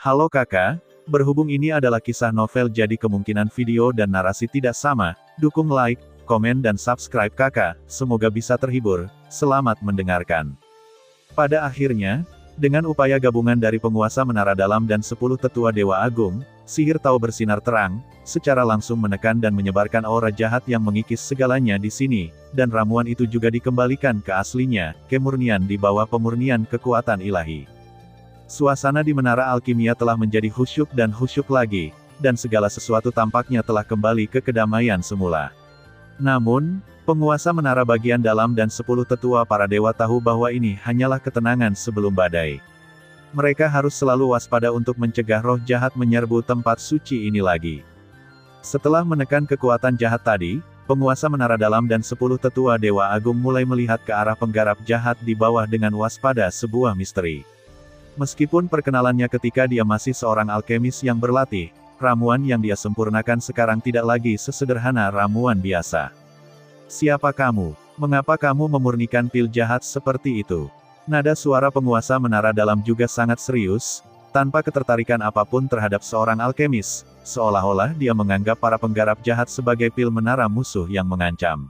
Halo kakak, berhubung ini adalah kisah novel jadi kemungkinan video dan narasi tidak sama, dukung like, komen dan subscribe kakak, semoga bisa terhibur, selamat mendengarkan. Pada akhirnya, dengan upaya gabungan dari penguasa Menara Dalam dan 10 tetua Dewa Agung, sihir Tao bersinar terang, secara langsung menekan dan menyebarkan aura jahat yang mengikis segalanya di sini, dan ramuan itu juga dikembalikan ke aslinya, kemurnian di bawah pemurnian kekuatan ilahi. Suasana di Menara Alkimia telah menjadi khusyuk dan khusyuk lagi, dan segala sesuatu tampaknya telah kembali ke kedamaian semula. Namun, penguasa Menara bagian dalam dan 10 tetua para dewa tahu bahwa ini hanyalah ketenangan sebelum badai. Mereka harus selalu waspada untuk mencegah roh jahat menyerbu tempat suci ini lagi. Setelah menekan kekuatan jahat tadi, penguasa Menara Dalam dan 10 tetua Dewa Agung mulai melihat ke arah penggarap jahat di bawah dengan waspada sebuah misteri. Meskipun perkenalannya ketika dia masih seorang alkemis yang berlatih, ramuan yang dia sempurnakan sekarang tidak lagi sesederhana ramuan biasa. Siapa kamu? Mengapa kamu memurnikan pil jahat seperti itu? Nada suara penguasa Menara Dalam juga sangat serius, tanpa ketertarikan apapun terhadap seorang alkemis, seolah-olah dia menganggap para penggarap jahat sebagai pil menara musuh yang mengancam.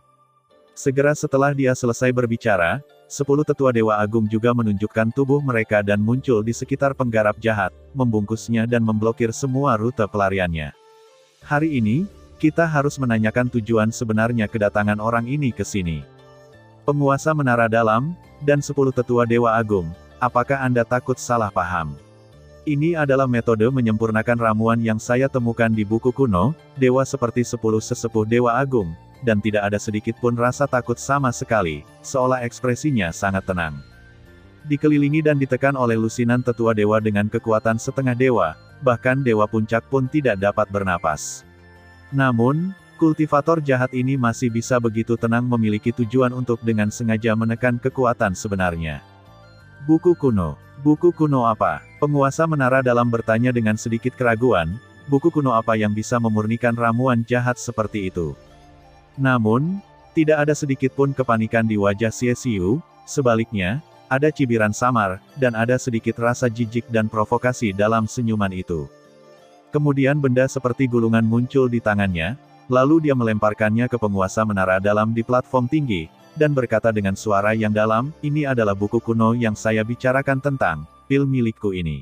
Segera setelah dia selesai berbicara, 10 tetua Dewa Agung juga menunjukkan tubuh mereka dan muncul di sekitar penggarap jahat, membungkusnya dan memblokir semua rute pelariannya. Hari ini, kita harus menanyakan tujuan sebenarnya kedatangan orang ini ke sini. Penguasa Menara Dalam, dan 10 tetua Dewa Agung, apakah Anda takut salah paham? Ini adalah metode menyempurnakan ramuan yang saya temukan di buku kuno, dewa seperti 10 sesepuh Dewa Agung, dan tidak ada sedikit pun rasa takut sama sekali, seolah ekspresinya sangat tenang. Dikelilingi dan ditekan oleh lusinan tetua dewa dengan kekuatan setengah dewa, bahkan dewa puncak pun tidak dapat bernapas. Namun, kultivator jahat ini masih bisa begitu tenang memiliki tujuan untuk dengan sengaja menekan kekuatan sebenarnya. Buku kuno. Buku kuno apa? Penguasa Menara Dalam bertanya dengan sedikit keraguan, buku kuno apa yang bisa memurnikan ramuan jahat seperti itu? Namun, tidak ada sedikit pun kepanikan di wajah Xie Xiu, sebaliknya, ada cibiran samar, dan ada sedikit rasa jijik dan provokasi dalam senyuman itu. Kemudian benda seperti gulungan muncul di tangannya, lalu dia melemparkannya ke penguasa Menara Dalam di platform tinggi, dan berkata dengan suara yang dalam, ini adalah buku kuno yang saya bicarakan tentang, pil milikku ini.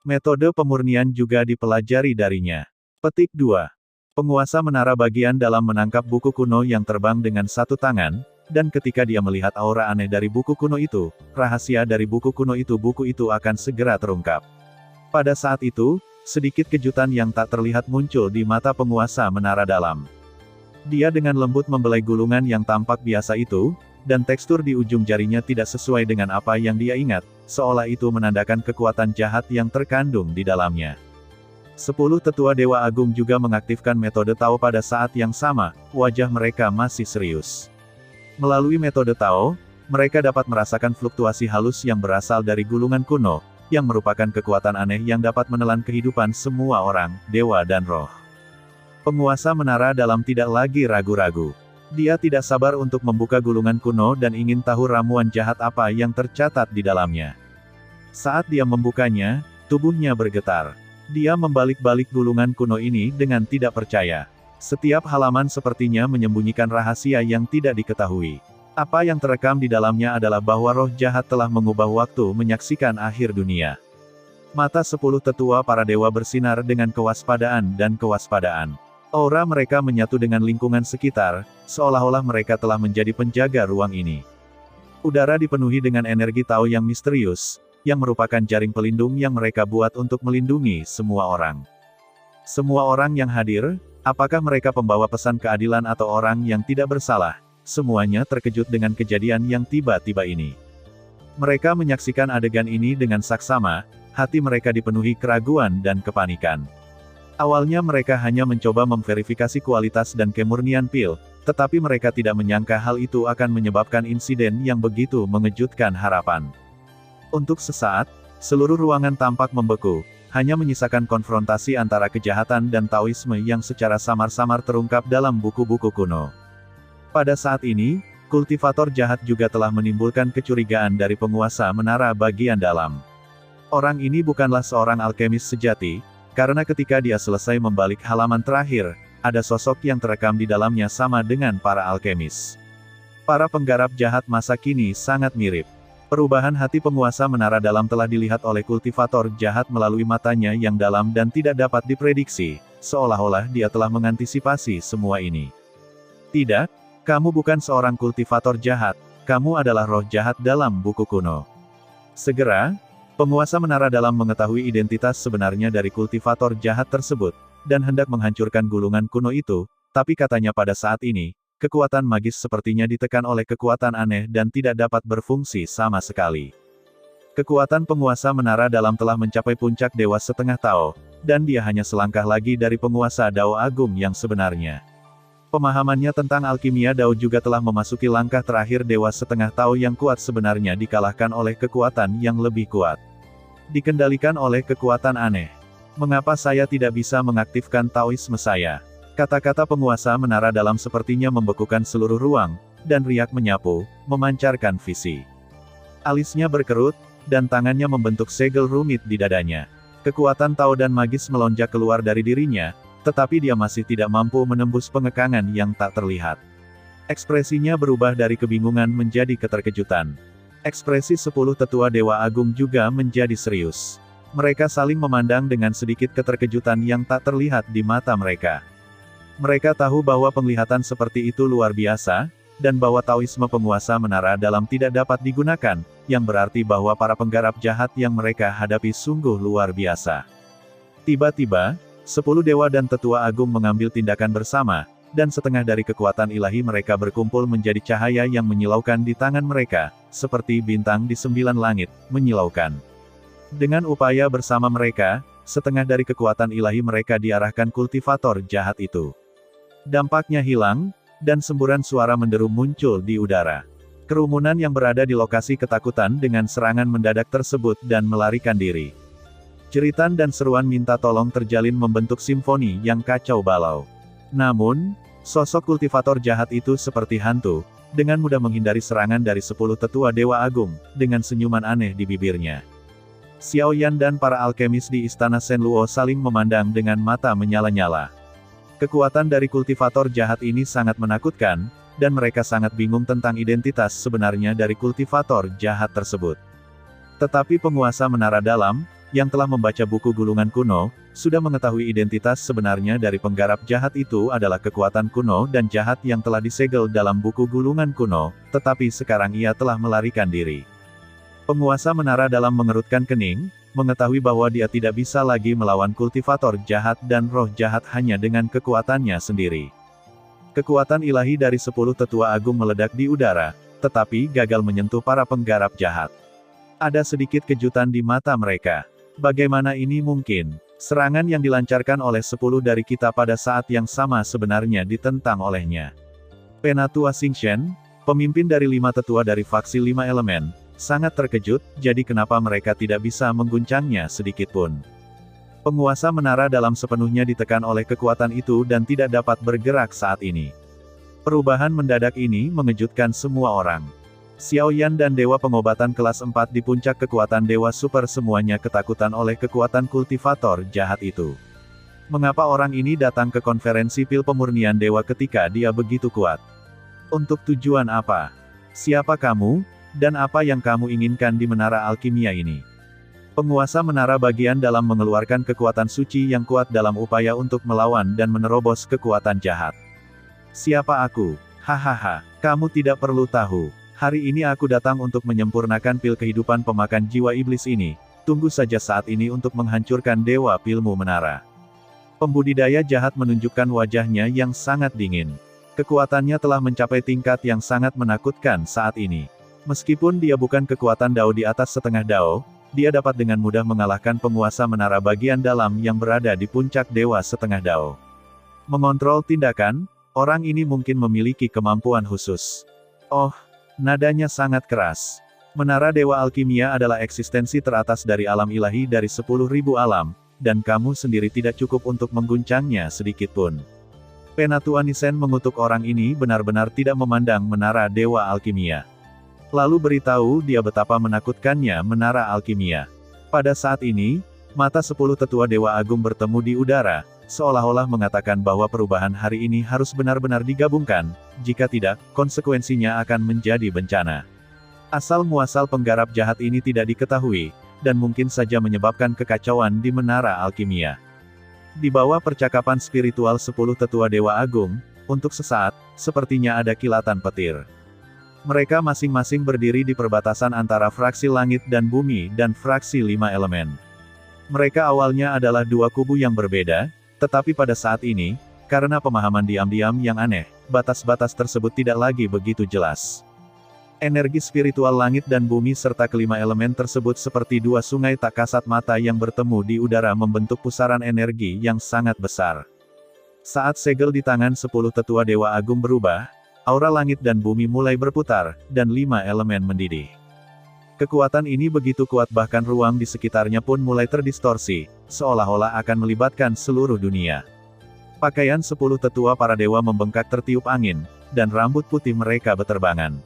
Metode pemurnian juga dipelajari darinya. Petik 2. Penguasa Menara bagian dalam menangkap buku kuno yang terbang dengan satu tangan, dan ketika dia melihat aura aneh dari buku kuno itu, rahasia dari buku kuno itu akan segera terungkap. Pada saat itu, sedikit kejutan yang tak terlihat muncul di mata penguasa Menara Dalam. Dia dengan lembut membelai gulungan yang tampak biasa itu, dan tekstur di ujung jarinya tidak sesuai dengan apa yang dia ingat, seolah itu menandakan kekuatan jahat yang terkandung di dalamnya. 10 tetua Dewa Agung juga mengaktifkan metode Tao pada saat yang sama, wajah mereka masih serius. Melalui metode Tao, mereka dapat merasakan fluktuasi halus yang berasal dari gulungan kuno, yang merupakan kekuatan aneh yang dapat menelan kehidupan semua orang, dewa dan roh. Penguasa Menara Dalam tidak lagi ragu-ragu. Dia tidak sabar untuk membuka gulungan kuno dan ingin tahu ramuan jahat apa yang tercatat di dalamnya. Saat dia membukanya, tubuhnya bergetar. Dia membalik-balik gulungan kuno ini dengan tidak percaya. Setiap halaman sepertinya menyembunyikan rahasia yang tidak diketahui. Apa yang terekam di dalamnya adalah bahwa roh jahat telah mengubah waktu menyaksikan akhir dunia. Mata 10 tetua para dewa bersinar dengan kewaspadaan dan kewaspadaan. Aura mereka menyatu dengan lingkungan sekitar, seolah-olah mereka telah menjadi penjaga ruang ini. Udara dipenuhi dengan energi Tao yang misterius, yang merupakan jaring pelindung yang mereka buat untuk melindungi semua orang. Semua orang yang hadir, apakah mereka pembawa pesan keadilan atau orang yang tidak bersalah, semuanya terkejut dengan kejadian yang tiba-tiba ini. Mereka menyaksikan adegan ini dengan saksama, hati mereka dipenuhi keraguan dan kepanikan. Awalnya mereka hanya mencoba memverifikasi kualitas dan kemurnian pil, tetapi mereka tidak menyangka hal itu akan menyebabkan insiden yang begitu mengejutkan harapan. Untuk sesaat, seluruh ruangan tampak membeku, hanya menyisakan konfrontasi antara kejahatan dan Taoisme yang secara samar-samar terungkap dalam buku-buku kuno. Pada saat ini, kultivator jahat juga telah menimbulkan kecurigaan dari penguasa Menara bagian dalam. Orang ini bukanlah seorang alkemis sejati, karena ketika dia selesai membalik halaman terakhir, ada sosok yang terekam di dalamnya sama dengan para alkemis. Para penggarap jahat masa kini sangat mirip. Perubahan hati penguasa menara dalam telah dilihat oleh kultivator jahat melalui matanya yang dalam dan tidak dapat diprediksi, seolah-olah dia telah mengantisipasi semua ini. Tidak, kamu bukan seorang kultivator jahat, kamu adalah roh jahat dalam buku kuno. Segera, penguasa menara dalam mengetahui identitas sebenarnya dari kultivator jahat tersebut, dan hendak menghancurkan gulungan kuno itu, tapi katanya pada saat ini, kekuatan magis sepertinya ditekan oleh kekuatan aneh dan tidak dapat berfungsi sama sekali. Kekuatan penguasa menara dalam telah mencapai puncak Dewa Setengah Tao, dan dia hanya selangkah lagi dari penguasa Dao Agung yang sebenarnya. Pemahamannya tentang alkimia Dao juga telah memasuki langkah terakhir Dewa Setengah Tao yang kuat sebenarnya dikalahkan oleh kekuatan yang lebih kuat. Dikendalikan oleh kekuatan aneh. Mengapa saya tidak bisa mengaktifkan Taoisme saya? Kata-kata penguasa menara dalam sepertinya membekukan seluruh ruang, dan riak menyapu, memancarkan visi. Alisnya berkerut, dan tangannya membentuk segel rumit di dadanya. Kekuatan Tao dan magis melonjak keluar dari dirinya, tetapi dia masih tidak mampu menembus pengekangan yang tak terlihat. Ekspresinya berubah dari kebingungan menjadi keterkejutan. Ekspresi 10 tetua Dewa Agung juga menjadi serius. Mereka saling memandang dengan sedikit keterkejutan yang tak terlihat di mata mereka. Mereka tahu bahwa penglihatan seperti itu luar biasa, dan bahwa Taoisme penguasa menara dalam tidak dapat digunakan, yang berarti bahwa para penggarap jahat yang mereka hadapi sungguh luar biasa. Tiba-tiba, 10 dewa dan tetua agung mengambil tindakan bersama, dan setengah dari kekuatan ilahi mereka berkumpul menjadi cahaya yang menyilaukan di tangan mereka, seperti bintang di 9 langit, menyilaukan. Dengan upaya bersama mereka, setengah dari kekuatan ilahi mereka diarahkan kultivator jahat itu. Dampaknya hilang, dan semburan suara menderu muncul di udara. Kerumunan yang berada di lokasi ketakutan dengan serangan mendadak tersebut dan melarikan diri. Jeritan dan seruan minta tolong terjalin membentuk simfoni yang kacau balau. Namun, sosok kultivator jahat itu seperti hantu, dengan mudah menghindari serangan dari 10 tetua Dewa Agung, dengan senyuman aneh di bibirnya. Xiao Yan dan para alkemis di istana Shenluo saling memandang dengan mata menyala-nyala. Kekuatan dari kultivator jahat ini sangat menakutkan, dan mereka sangat bingung tentang identitas sebenarnya dari kultivator jahat tersebut. Tetapi penguasa menara dalam, yang telah membaca buku gulungan kuno, sudah mengetahui identitas sebenarnya dari penggarap jahat itu adalah kekuatan kuno dan jahat yang telah disegel dalam buku gulungan kuno, tetapi sekarang ia telah melarikan diri. Penguasa menara dalam mengerutkan kening, mengetahui bahwa dia tidak bisa lagi melawan kultivator jahat dan roh jahat hanya dengan kekuatannya sendiri. Kekuatan ilahi dari 10 tetua agung meledak di udara, tetapi gagal menyentuh para penggarap jahat. Ada sedikit kejutan di mata mereka. Bagaimana ini mungkin? Serangan yang dilancarkan oleh 10 dari kita pada saat yang sama sebenarnya ditentang olehnya. Penatua Xingchen, pemimpin dari 5 tetua dari faksi 5 elemen, sangat terkejut, jadi kenapa mereka tidak bisa mengguncangnya sedikitpun. Penguasa menara dalam sepenuhnya ditekan oleh kekuatan itu dan tidak dapat bergerak saat ini. Perubahan mendadak ini mengejutkan semua orang. Xiao Yan dan Dewa Pengobatan kelas 4 di puncak kekuatan Dewa Super semuanya ketakutan oleh kekuatan kultivator jahat itu. Mengapa orang ini datang ke konferensi pil pemurnian dewa ketika dia begitu kuat? Untuk tujuan apa? Siapa kamu? Dan apa yang kamu inginkan di menara alkimia ini? Penguasa menara bagian dalam mengeluarkan kekuatan suci yang kuat dalam upaya untuk melawan dan menerobos kekuatan jahat. Siapa aku? Hahaha, kamu tidak perlu tahu. Hari ini aku datang untuk menyempurnakan pil kehidupan pemakan jiwa iblis ini. Tunggu saja saat ini untuk menghancurkan dewa pilmu menara. Pembudidaya jahat menunjukkan wajahnya yang sangat dingin. Kekuatannya telah mencapai tingkat yang sangat menakutkan saat ini. Meskipun dia bukan kekuatan Dao di atas setengah Dao, dia dapat dengan mudah mengalahkan penguasa menara bagian dalam yang berada di puncak dewa setengah Dao. Mengontrol tindakan, orang ini mungkin memiliki kemampuan khusus. Oh, nadanya sangat keras. Menara Dewa Alkimia adalah eksistensi teratas dari alam ilahi dari 10.000 alam, dan kamu sendiri tidak cukup untuk mengguncangnya sedikitpun. Penatua Nisen mengutuk orang ini benar-benar tidak memandang menara Dewa Alkimia. Lalu beritahu dia betapa menakutkannya menara alkimia. Pada saat ini, mata 10 tetua Dewa Agung bertemu di udara, seolah-olah mengatakan bahwa perubahan hari ini harus benar-benar digabungkan, jika tidak, konsekuensinya akan menjadi bencana. Asal-muasal penggarap jahat ini tidak diketahui, dan mungkin saja menyebabkan kekacauan di Menara Alkimia. Di bawah percakapan spiritual 10 tetua Dewa Agung, untuk sesaat, sepertinya ada kilatan petir. Mereka masing-masing berdiri di perbatasan antara fraksi langit dan bumi dan fraksi 5 elemen. Mereka awalnya adalah dua kubu yang berbeda, tetapi pada saat ini, karena pemahaman diam-diam yang aneh, batas-batas tersebut tidak lagi begitu jelas. Energi spiritual langit dan bumi serta kelima elemen tersebut seperti dua sungai tak kasat mata yang bertemu di udara membentuk pusaran energi yang sangat besar. Saat segel di tangan 10 tetua Dewa Agung berubah, aura langit dan bumi mulai berputar, dan 5 elemen mendidih. Kekuatan ini begitu kuat bahkan ruang di sekitarnya pun mulai terdistorsi, seolah-olah akan melibatkan seluruh dunia. Pakaian 10 tetua para dewa membengkak tertiup angin, dan rambut putih mereka beterbangan.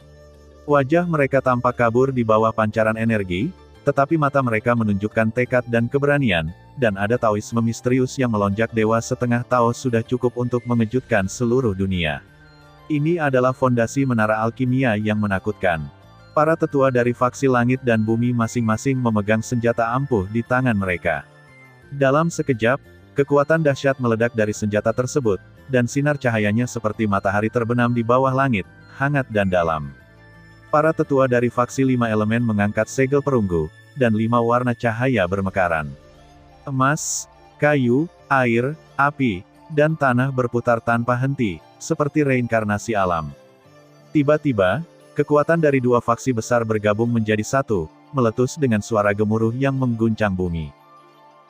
Wajah mereka tampak kabur di bawah pancaran energi, tetapi mata mereka menunjukkan tekad dan keberanian, dan ada taoisme misterius yang melonjak dewa setengah Taos sudah cukup untuk mengejutkan seluruh dunia. Ini adalah fondasi Menara Alkimia yang menakutkan. Para tetua dari faksi langit dan bumi masing-masing memegang senjata ampuh di tangan mereka. Dalam sekejap, kekuatan dahsyat meledak dari senjata tersebut, dan sinar cahayanya seperti matahari terbenam di bawah langit, hangat dan dalam. Para tetua dari faksi 5 elemen mengangkat segel perunggu, dan 5 warna cahaya bermekaran. Emas, kayu, air, api, dan tanah berputar tanpa henti, seperti reinkarnasi alam. Tiba-tiba, kekuatan dari dua faksi besar bergabung menjadi satu, meletus dengan suara gemuruh yang mengguncang bumi.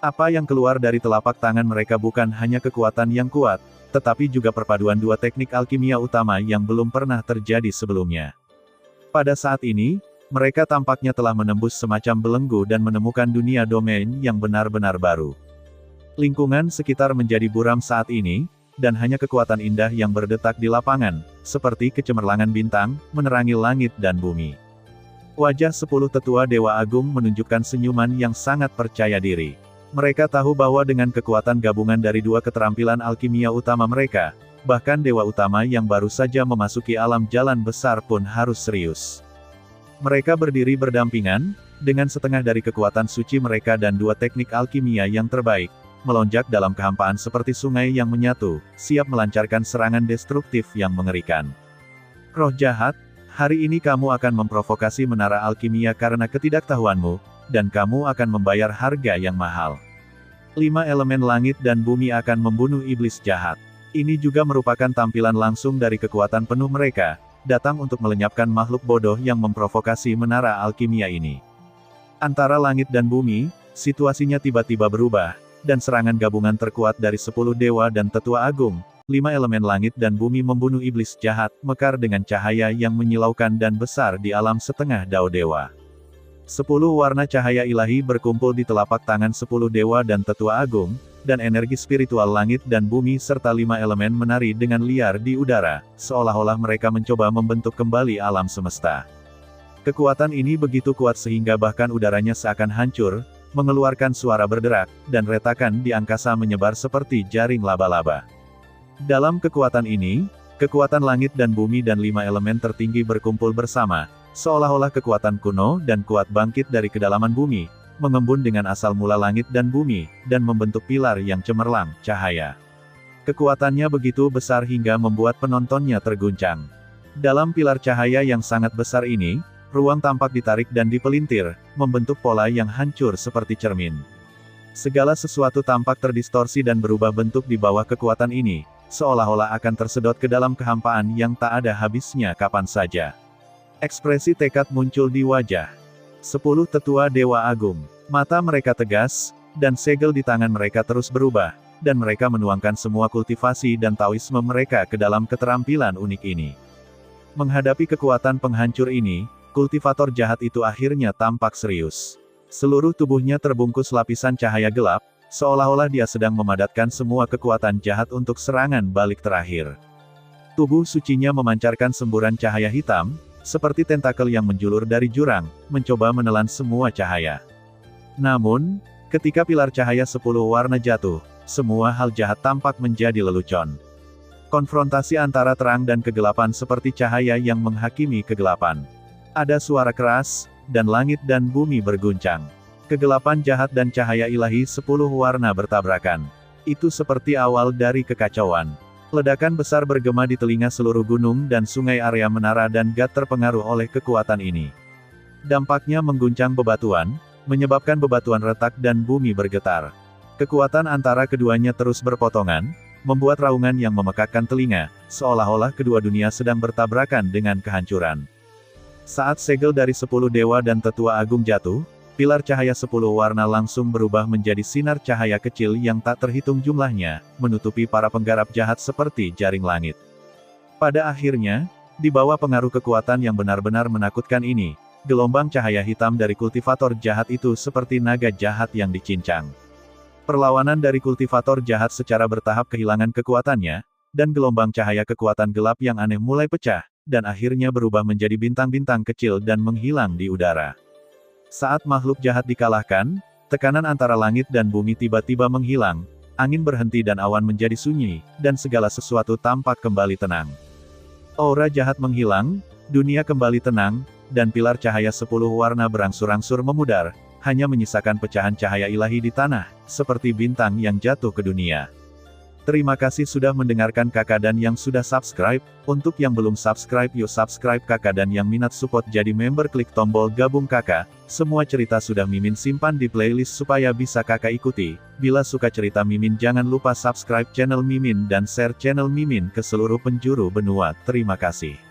Apa yang keluar dari telapak tangan mereka bukan hanya kekuatan yang kuat, tetapi juga perpaduan dua teknik alkimia utama yang belum pernah terjadi sebelumnya. Pada saat ini, mereka tampaknya telah menembus semacam belenggu dan menemukan dunia domain yang benar-benar baru. Lingkungan sekitar menjadi buram saat ini, dan hanya kekuatan indah yang berdetak di lapangan, seperti kecemerlangan bintang, menerangi langit dan bumi. Wajah 10 tetua Dewa Agung menunjukkan senyuman yang sangat percaya diri. Mereka tahu bahwa dengan kekuatan gabungan dari dua keterampilan alkimia utama mereka, bahkan dewa utama yang baru saja memasuki alam jalan besar pun harus serius. Mereka berdiri berdampingan, dengan setengah dari kekuatan suci mereka dan dua teknik alkimia yang terbaik, melonjak dalam kehampaan seperti sungai yang menyatu, siap melancarkan serangan destruktif yang mengerikan. Roh jahat, hari ini kamu akan memprovokasi Menara Alkimia karena ketidaktahuanmu, dan kamu akan membayar harga yang mahal. 5 elemen langit dan bumi akan membunuh iblis jahat. Ini juga merupakan tampilan langsung dari kekuatan penuh mereka, datang untuk melenyapkan makhluk bodoh yang memprovokasi Menara Alkimia ini. Antara langit dan bumi, situasinya tiba-tiba berubah, dan serangan gabungan terkuat dari 10 dewa dan tetua agung, 5 elemen langit dan bumi membunuh iblis jahat, mekar dengan cahaya yang menyilaukan dan besar di alam setengah dao dewa. 10 warna cahaya ilahi berkumpul di telapak tangan 10 dewa dan tetua agung, dan energi spiritual langit dan bumi serta 5 elemen menari dengan liar di udara, seolah-olah mereka mencoba membentuk kembali alam semesta. Kekuatan ini begitu kuat sehingga bahkan udaranya seakan hancur, mengeluarkan suara berderak, dan retakan di angkasa menyebar seperti jaring laba-laba. Dalam kekuatan ini, kekuatan langit dan bumi dan 5 elemen tertinggi berkumpul bersama, seolah-olah kekuatan kuno dan kuat bangkit dari kedalaman bumi, mengembun dengan asal mula langit dan bumi, dan membentuk pilar yang cemerlang, cahaya. Kekuatannya begitu besar hingga membuat penontonnya terguncang. Dalam pilar cahaya yang sangat besar ini, ruang tampak ditarik dan dipelintir, membentuk pola yang hancur seperti cermin. Segala sesuatu tampak terdistorsi dan berubah bentuk di bawah kekuatan ini, seolah-olah akan tersedot ke dalam kehampaan yang tak ada habisnya kapan saja. Ekspresi tekad muncul di wajah 10 tetua Dewa Agung. Mata mereka tegas, dan segel di tangan mereka terus berubah, dan mereka menuangkan semua kultivasi dan taoisme mereka ke dalam keterampilan unik ini. Menghadapi kekuatan penghancur ini, kultivator jahat itu akhirnya tampak serius. Seluruh tubuhnya terbungkus lapisan cahaya gelap, seolah-olah dia sedang memadatkan semua kekuatan jahat untuk serangan balik terakhir. Tubuh sucinya memancarkan semburan cahaya hitam, seperti tentakel yang menjulur dari jurang, mencoba menelan semua cahaya. Namun, ketika pilar cahaya 10 warna jatuh, semua hal jahat tampak menjadi lelucon. Konfrontasi antara terang dan kegelapan seperti cahaya yang menghakimi kegelapan. Ada suara keras, dan langit dan bumi berguncang. Kegelapan jahat dan cahaya ilahi 10 warna bertabrakan. Itu seperti awal dari kekacauan. Ledakan besar bergema di telinga seluruh gunung dan sungai area menara dan Gat terpengaruh oleh kekuatan ini. Dampaknya mengguncang bebatuan, menyebabkan bebatuan retak dan bumi bergetar. Kekuatan antara keduanya terus berpotongan, membuat raungan yang memekakkan telinga, seolah-olah kedua dunia sedang bertabrakan dengan kehancuran. Saat segel dari 10 dewa dan tetua agung jatuh, pilar cahaya 10 warna langsung berubah menjadi sinar cahaya kecil yang tak terhitung jumlahnya, menutupi para penggarap jahat seperti jaring langit. Pada akhirnya, di bawah pengaruh kekuatan yang benar-benar menakutkan ini, gelombang cahaya hitam dari kultivator jahat itu seperti naga jahat yang dicincang. Perlawanan dari kultivator jahat secara bertahap kehilangan kekuatannya, dan gelombang cahaya kekuatan gelap yang aneh mulai pecah, dan akhirnya berubah menjadi bintang-bintang kecil dan menghilang di udara. Saat makhluk jahat dikalahkan, tekanan antara langit dan bumi tiba-tiba menghilang, angin berhenti dan awan menjadi sunyi, dan segala sesuatu tampak kembali tenang. Aura jahat menghilang, dunia kembali tenang, dan pilar cahaya 10 warna berangsur-angsur memudar, hanya menyisakan pecahan cahaya ilahi di tanah, seperti bintang yang jatuh ke dunia. Terima kasih sudah mendengarkan kakak dan yang sudah subscribe. Untuk yang belum subscribe yuk subscribe kakak, dan yang minat support jadi member klik tombol gabung kakak. Semua cerita sudah Mimin simpan di playlist supaya bisa kakak ikuti. Bila suka cerita Mimin jangan lupa subscribe channel Mimin dan share channel Mimin ke seluruh penjuru benua. Terima kasih.